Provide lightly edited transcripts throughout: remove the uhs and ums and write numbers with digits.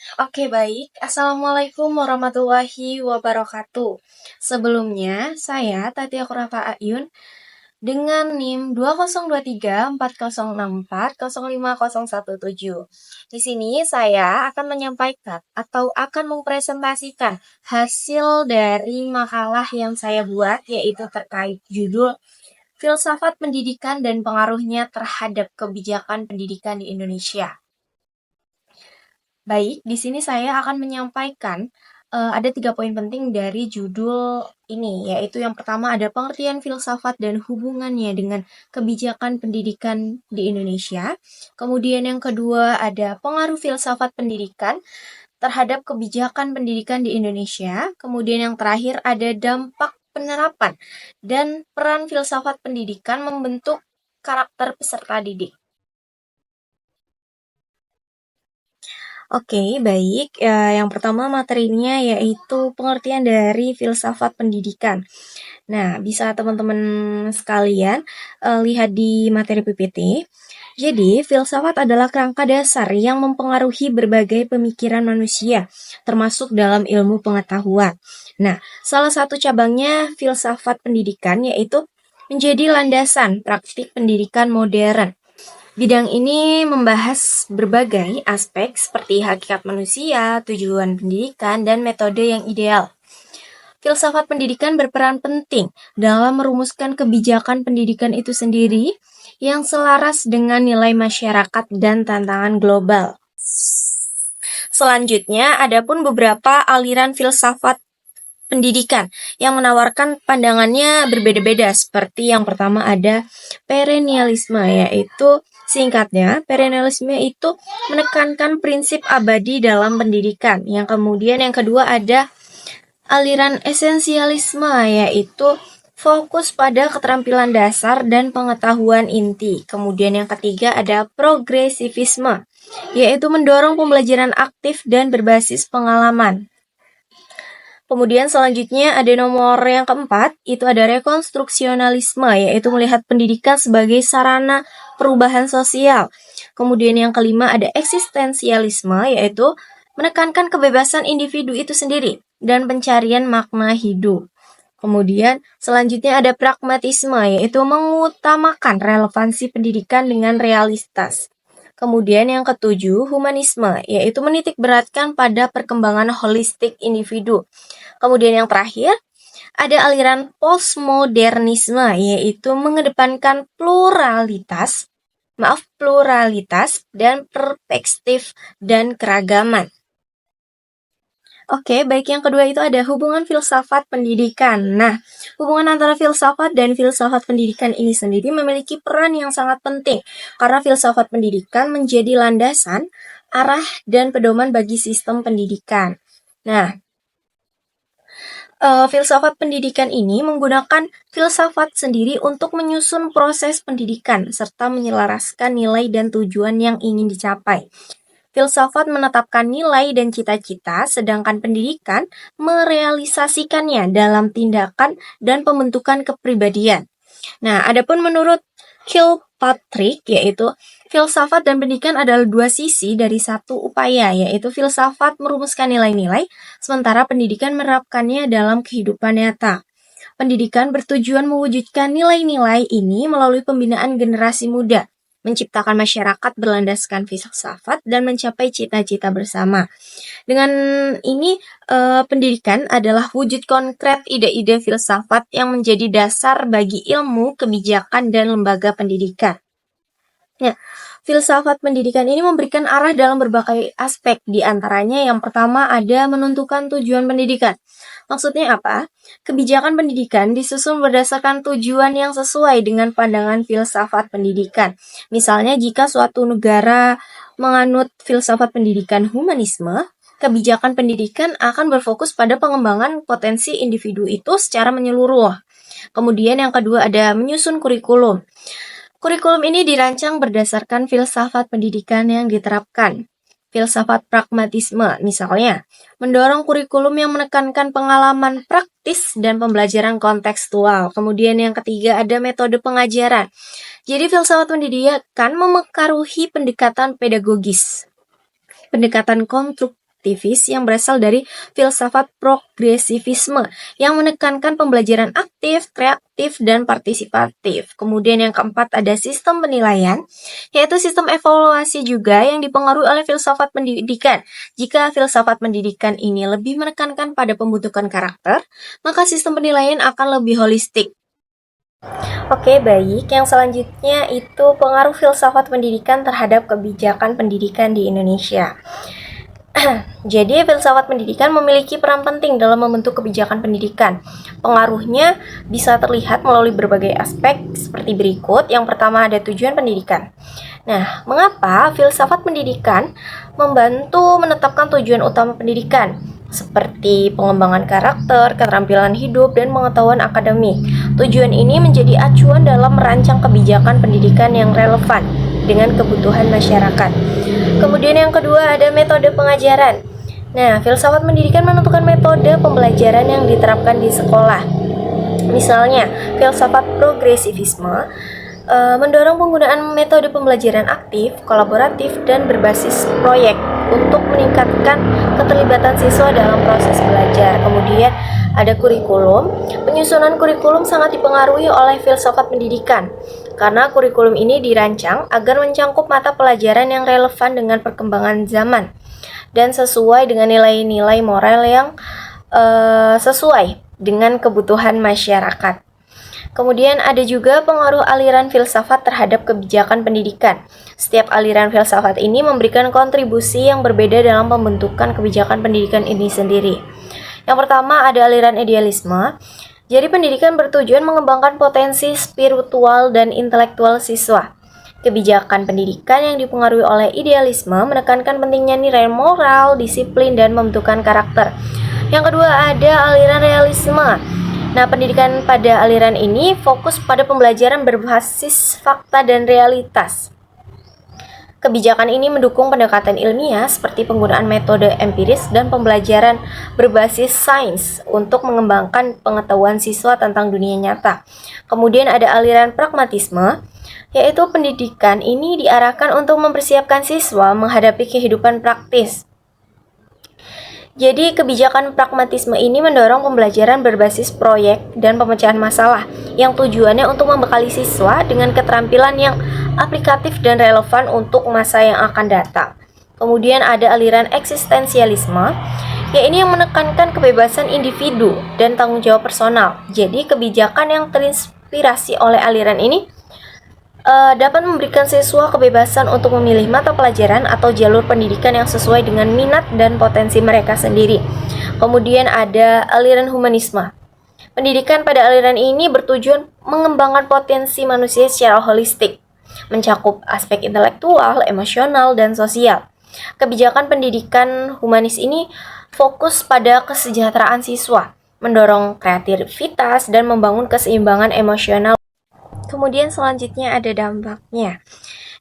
Oke, baik. Assalamualaikum warahmatullahi wabarakatuh. Sebelumnya, saya Tatia Kurafa Ayun dengan NIM 202340640517. Di sini saya akan menyampaikan atau akan mempresentasikan hasil dari makalah yang saya buat, yaitu terkait judul Filsafat Pendidikan dan Pengaruhnya Terhadap Kebijakan Pendidikan di Indonesia. Baik, di sini saya akan menyampaikan ada 3 poin penting dari judul ini, yaitu yang pertama ada pengertian filsafat dan hubungannya dengan kebijakan pendidikan di Indonesia. Kemudian yang kedua ada pengaruh filsafat pendidikan terhadap kebijakan pendidikan di Indonesia. Kemudian yang terakhir ada dampak penerapan dan peran filsafat pendidikan membentuk karakter peserta didik. Oke, baik. Yang pertama materinya yaitu pengertian dari filsafat pendidikan. Nah, bisa teman-teman sekalian lihat di materi PPT. Jadi, filsafat adalah kerangka dasar yang mempengaruhi berbagai pemikiran manusia, termasuk dalam ilmu pengetahuan. Nah, salah satu cabangnya filsafat pendidikan yaitu menjadi landasan praktik pendidikan modern. Bidang ini membahas berbagai aspek seperti hakikat manusia, tujuan pendidikan, dan metode yang ideal. Filsafat pendidikan berperan penting dalam merumuskan kebijakan pendidikan itu sendiri yang selaras dengan nilai masyarakat dan tantangan global. Selanjutnya, ada pun beberapa aliran filsafat pendidikan yang menawarkan pandangannya berbeda-beda. Seperti yang pertama ada perennialisme, yaitu singkatnya, perennialisme itu menekankan prinsip abadi dalam pendidikan. Yang kemudian yang kedua ada aliran esensialisme, yaitu fokus pada keterampilan dasar dan pengetahuan inti. Kemudian yang ketiga ada progresivisme, yaitu mendorong pembelajaran aktif dan berbasis pengalaman. Kemudian selanjutnya ada nomor yang keempat, itu ada rekonstruksionalisme, yaitu melihat pendidikan sebagai sarana perubahan sosial. Kemudian yang kelima ada eksistensialisme, yaitu menekankan kebebasan individu itu sendiri dan pencarian makna hidup. Kemudian selanjutnya ada pragmatisme, yaitu mengutamakan relevansi pendidikan dengan realitas. Kemudian yang ketujuh, humanisme, yaitu menitik beratkan pada perkembangan holistik individu. Kemudian yang terakhir, ada aliran postmodernisme, yaitu mengedepankan pluralitas dan perspektif dan keragaman. Oke, baik, yang kedua itu ada hubungan filsafat pendidikan. Nah, hubungan antara filsafat dan filsafat pendidikan ini sendiri memiliki peran yang sangat penting karena filsafat pendidikan menjadi landasan, arah, dan pedoman bagi sistem pendidikan. Nah, filsafat pendidikan ini menggunakan filsafat sendiri untuk menyusun proses pendidikan serta menyelaraskan nilai dan tujuan yang ingin dicapai. Filsafat menetapkan nilai dan cita-cita, sedangkan pendidikan merealisasikannya dalam tindakan dan pembentukan kepribadian. Nah, adapun menurut Kilpatrick, yaitu filsafat dan pendidikan adalah dua sisi dari satu upaya, yaitu filsafat merumuskan nilai-nilai, sementara pendidikan menerapkannya dalam kehidupan nyata. Pendidikan bertujuan mewujudkan nilai-nilai ini melalui pembinaan generasi muda, menciptakan masyarakat berlandaskan filsafat, dan mencapai cita-cita bersama. Dengan ini, pendidikan adalah wujud konkret ide-ide filsafat yang menjadi dasar bagi ilmu, kebijakan, dan lembaga pendidikan. Ya, filsafat pendidikan ini memberikan arah dalam berbagai aspek, di antaranya yang pertama ada menentukan tujuan pendidikan. Maksudnya apa? Kebijakan pendidikan disusun berdasarkan tujuan yang sesuai dengan pandangan filsafat pendidikan. Misalnya jika suatu negara menganut filsafat pendidikan humanisme, kebijakan pendidikan akan berfokus pada pengembangan potensi individu itu secara menyeluruh. Kemudian yang kedua ada menyusun kurikulum. Kurikulum ini dirancang berdasarkan filsafat pendidikan yang diterapkan. Filsafat pragmatisme, misalnya, mendorong kurikulum yang menekankan pengalaman praktis dan pembelajaran kontekstual. Kemudian yang ketiga ada metode pengajaran. Jadi filsafat pendidikan memekaruhi pendekatan pedagogis, pendekatan aktivis yang berasal dari filsafat progresivisme yang menekankan pembelajaran aktif, kreatif, dan partisipatif. Kemudian yang keempat ada sistem penilaian, yaitu sistem evaluasi juga yang dipengaruhi oleh filsafat pendidikan. Jika filsafat pendidikan ini lebih menekankan pada pembentukan karakter, maka sistem penilaian akan lebih holistik. Oke, baik. Yang selanjutnya itu pengaruh filsafat pendidikan terhadap kebijakan pendidikan di Indonesia. Jadi, filsafat pendidikan memiliki peran penting dalam membentuk kebijakan pendidikan. Pengaruhnya bisa terlihat melalui berbagai aspek seperti berikut. Yang pertama ada tujuan pendidikan. Nah, mengapa filsafat pendidikan membantu menetapkan tujuan utama pendidikan? Seperti pengembangan karakter, keterampilan hidup, dan pengetahuan akademik. Tujuan ini menjadi acuan dalam merancang kebijakan pendidikan yang relevan dengan kebutuhan masyarakat. Kemudian yang kedua ada metode pengajaran. Nah, filsafat pendidikan menentukan metode pembelajaran yang diterapkan di sekolah. Misalnya, filsafat progresivisme mendorong penggunaan metode pembelajaran aktif, kolaboratif, dan berbasis proyek untuk meningkatkan keterlibatan siswa dalam proses belajar. Kemudian ada kurikulum. Penyusunan kurikulum sangat dipengaruhi oleh filsafat pendidikan karena kurikulum ini dirancang agar mencangkup mata pelajaran yang relevan dengan perkembangan zaman dan sesuai dengan nilai-nilai moral yang sesuai dengan kebutuhan masyarakat. Kemudian ada juga pengaruh aliran filsafat terhadap kebijakan pendidikan. Setiap aliran filsafat ini memberikan kontribusi yang berbeda dalam pembentukan kebijakan pendidikan ini sendiri. Yang pertama ada aliran idealisme. Jadi pendidikan bertujuan mengembangkan potensi spiritual dan intelektual siswa. Kebijakan pendidikan yang dipengaruhi oleh idealisme menekankan pentingnya nilai moral, disiplin, dan pembentukan karakter. Yang kedua ada aliran realisme. Nah, pendidikan pada aliran ini fokus pada pembelajaran berbasis fakta dan realitas. Kebijakan ini mendukung pendekatan ilmiah seperti penggunaan metode empiris dan pembelajaran berbasis sains untuk mengembangkan pengetahuan siswa tentang dunia nyata. Kemudian ada aliran pragmatisme, yaitu pendidikan ini diarahkan untuk mempersiapkan siswa menghadapi kehidupan praktis. Jadi, kebijakan pragmatisme ini mendorong pembelajaran berbasis proyek dan pemecahan masalah yang tujuannya untuk membekali siswa dengan keterampilan yang aplikatif dan relevan untuk masa yang akan datang. Kemudian ada aliran eksistensialisme, yaitu yang menekankan kebebasan individu dan tanggung jawab personal. Jadi, kebijakan yang terinspirasi oleh aliran ini dapat memberikan siswa kebebasan untuk memilih mata pelajaran atau jalur pendidikan yang sesuai dengan minat dan potensi mereka sendiri. Kemudian ada aliran humanisme. Pendidikan pada aliran ini bertujuan mengembangkan potensi manusia secara holistik, mencakup aspek intelektual, emosional, dan sosial. Kebijakan pendidikan humanis ini fokus pada kesejahteraan siswa, mendorong kreativitas, dan membangun keseimbangan emosional. Kemudian selanjutnya ada dampaknya.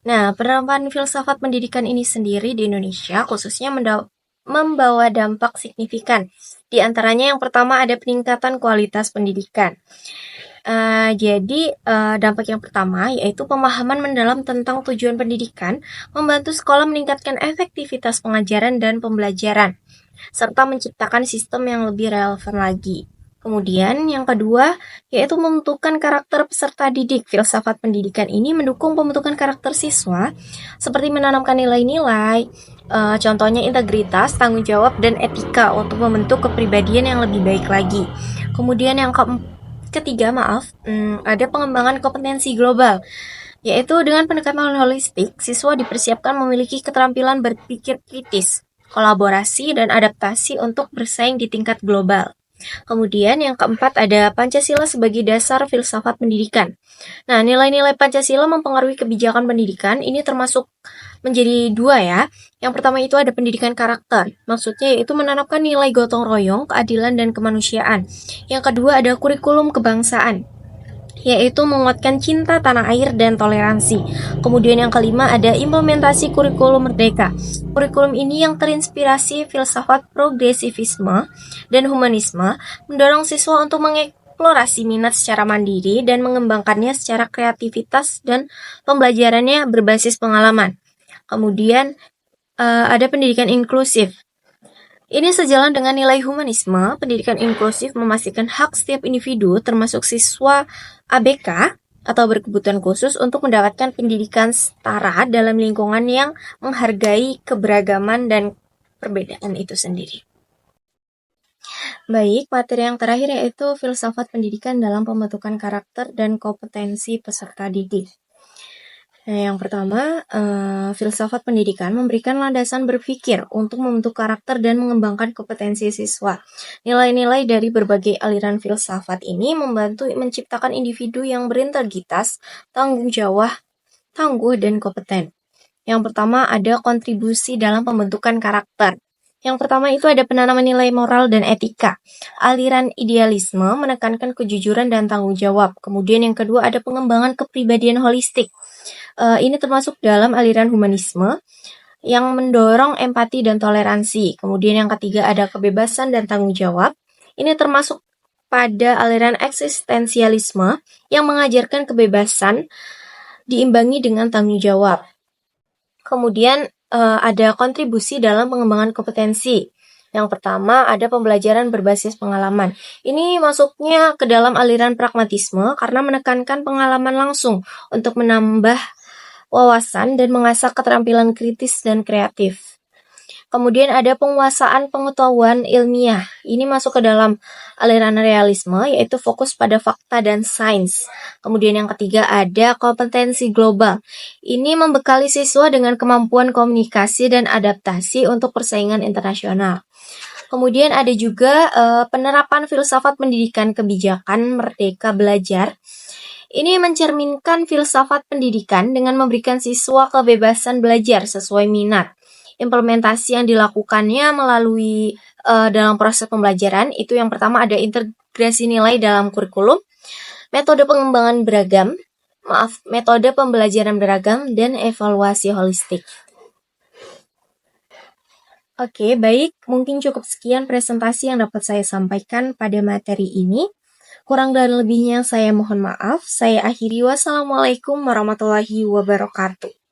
Nah, penerapan filsafat pendidikan ini sendiri di Indonesia khususnya membawa dampak signifikan. Di antaranya yang pertama ada peningkatan kualitas pendidikan. Jadi dampak yang pertama yaitu pemahaman mendalam tentang tujuan pendidikan, membantu sekolah meningkatkan efektivitas pengajaran dan pembelajaran, serta menciptakan sistem yang lebih relevan lagi. Kemudian yang kedua yaitu membentukkan karakter peserta didik. Filsafat pendidikan ini mendukung pembentukan karakter siswa seperti menanamkan nilai-nilai, contohnya integritas, tanggung jawab, dan etika untuk membentuk kepribadian yang lebih baik lagi. Kemudian yang ketiga, ada pengembangan kompetensi global, yaitu dengan pendekatan holistik, siswa dipersiapkan memiliki keterampilan berpikir kritis, kolaborasi, dan adaptasi untuk bersaing di tingkat global. Kemudian yang keempat ada Pancasila sebagai dasar filsafat pendidikan. Nah, nilai-nilai Pancasila mempengaruhi kebijakan pendidikan, ini termasuk menjadi dua ya. Yang pertama itu ada pendidikan karakter, maksudnya yaitu menanamkan nilai gotong royong, keadilan, dan kemanusiaan. Yang kedua ada kurikulum kebangsaan, yaitu menguatkan cinta tanah air dan toleransi. Kemudian yang kelima ada implementasi kurikulum merdeka. Kurikulum ini yang terinspirasi filsafat progresivisme dan humanisme, mendorong siswa untuk mengeksplorasi minat secara mandiri dan mengembangkannya secara kreativitas dan pembelajarannya berbasis pengalaman. Kemudian ada pendidikan inklusif. Ini sejalan dengan nilai humanisme, pendidikan inklusif memastikan hak setiap individu, termasuk siswa ABK atau berkebutuhan khusus untuk mendapatkan pendidikan setara dalam lingkungan yang menghargai keberagaman dan perbedaan itu sendiri. Baik, materi yang terakhir yaitu filsafat pendidikan dalam pembentukan karakter dan kompetensi peserta didik. Nah, yang pertama, filsafat pendidikan memberikan landasan berpikir untuk membentuk karakter dan mengembangkan kompetensi siswa. Nilai-nilai dari berbagai aliran filsafat ini membantu menciptakan individu yang berintegritas, tanggung jawab, tangguh, dan kompeten. Yang pertama ada kontribusi dalam pembentukan karakter. Yang pertama itu ada penanaman nilai moral dan etika. Aliran idealisme menekankan kejujuran dan tanggung jawab. Kemudian yang kedua ada pengembangan kepribadian holistik. Ini termasuk dalam aliran humanisme yang mendorong empati dan toleransi. Kemudian yang ketiga ada kebebasan dan tanggung jawab. Ini termasuk pada aliran eksistensialisme yang mengajarkan kebebasan diimbangi dengan tanggung jawab. Kemudian ada kontribusi dalam pengembangan kompetensi. Yang pertama ada pembelajaran berbasis pengalaman. Ini masuknya ke dalam aliran pragmatisme karena menekankan pengalaman langsung untuk menambah wawasan dan mengasah keterampilan kritis dan kreatif. Kemudian ada penguasaan pengetahuan ilmiah. Ini masuk ke dalam aliran realisme, yaitu fokus pada fakta dan sains. Kemudian yang ketiga ada kompetensi global. Ini membekali siswa dengan kemampuan komunikasi dan adaptasi untuk persaingan internasional. Kemudian ada juga penerapan filsafat pendidikan kebijakan merdeka belajar. Ini mencerminkan filsafat pendidikan dengan memberikan siswa kebebasan belajar sesuai minat. Implementasi yang dilakukannya melalui dalam proses pembelajaran itu yang pertama ada integrasi nilai dalam kurikulum, metode pengembangan beragam, metode pembelajaran beragam, dan evaluasi holistik. Oke, baik. Mungkin cukup sekian presentasi yang dapat saya sampaikan pada materi ini. Kurang dan lebihnya saya mohon maaf. Saya akhiri. Wassalamualaikum warahmatullahi wabarakatuh.